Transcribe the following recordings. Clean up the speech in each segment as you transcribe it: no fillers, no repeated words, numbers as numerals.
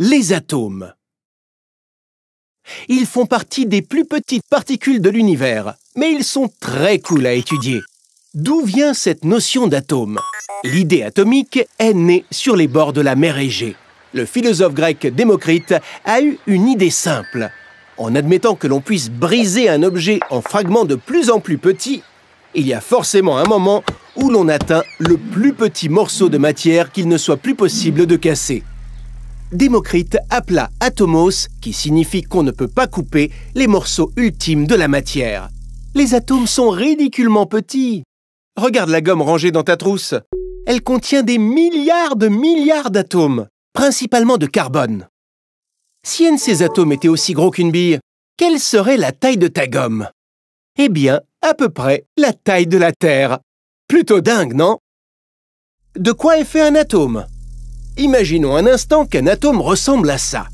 Les atomes. Ils font partie des plus petites particules de l'univers, mais ils sont très cool à étudier. D'où vient cette notion d'atome? L'idée atomique est née sur les bords de la mer Égée. Le philosophe grec Démocrite a eu une idée simple. En admettant que l'on puisse briser un objet en fragments de plus en plus petits, il y a forcément un moment où l'on atteint le plus petit morceau de matière qu'il ne soit plus possible de casser. Démocrite appela atomos, qui signifie qu'on ne peut pas couper, les morceaux ultimes de la matière. Les atomes sont ridiculement petits. Regarde la gomme rangée dans ta trousse. Elle contient des milliards d'atomes, principalement de carbone. Si un de ces atomes était aussi gros qu'une bille, quelle serait la taille de ta gomme? Eh bien, à peu près la taille de la Terre. Plutôt dingue, non? De quoi est fait un atome? Imaginons un instant qu'un atome ressemble à ça.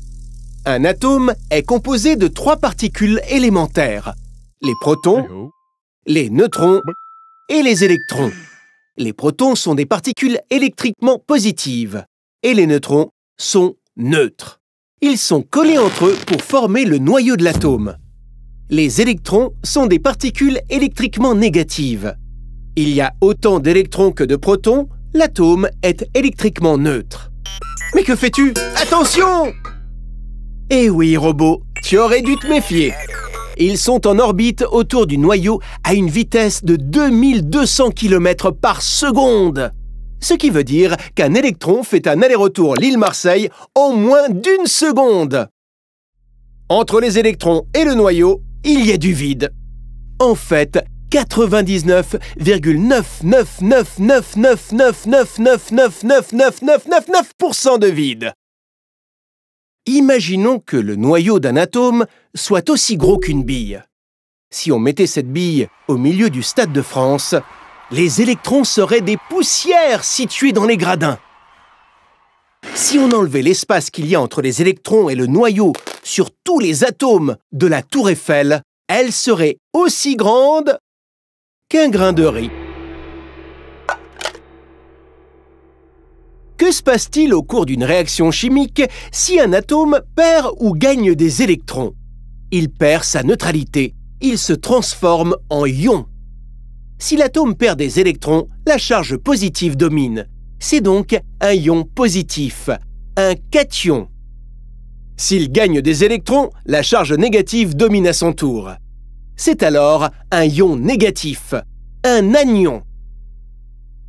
Un atome est composé de 3 particules élémentaires. Les protons, les neutrons et les électrons. Les protons sont des particules électriquement positives et les neutrons sont neutres. Ils sont collés entre eux pour former le noyau de l'atome. Les électrons sont des particules électriquement négatives. Il y a autant d'électrons que de protons, l'atome est électriquement neutre. Mais que fais-tu? Attention! Eh oui, robot, tu aurais dû te méfier. Ils sont en orbite autour du noyau à une vitesse de 2200 km par seconde. Ce qui veut dire qu'un électron fait un aller-retour Lille-Marseille en moins d'1 seconde. Entre les électrons et le noyau, il y a du vide. En fait, 99,9999999999999% de vide. Imaginons que le noyau d'un atome soit aussi gros qu'une bille. Si on mettait cette bille au milieu du Stade de France, les électrons seraient des poussières situées dans les gradins. Si on enlevait l'espace qu'il y a entre les électrons et le noyau sur tous les atomes de la Tour Eiffel, elle serait aussi grande qu'un grain de riz. Que se passe-t-il au cours d'une réaction chimique si un atome perd ou gagne des électrons? Il perd sa neutralité, il se transforme en ion. Si l'atome perd des électrons, la charge positive domine. C'est donc un ion positif, un cation. S'il gagne des électrons, la charge négative domine à son tour. C'est alors un ion négatif, un anion.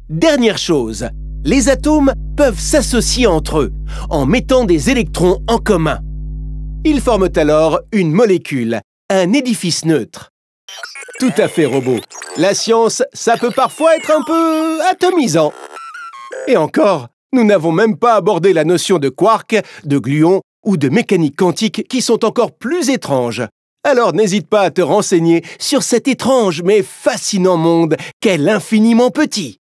Dernière chose, les atomes peuvent s'associer entre eux en mettant des électrons en commun. Ils forment alors une molécule, un édifice neutre. Tout à fait, robot. La science, ça peut parfois être un peu atomisant. Et encore, nous n'avons même pas abordé la notion de quark, de gluon ou de mécanique quantique qui sont encore plus étranges. Alors n'hésite pas à te renseigner sur cet étrange mais fascinant monde qu'est l'infiniment petit.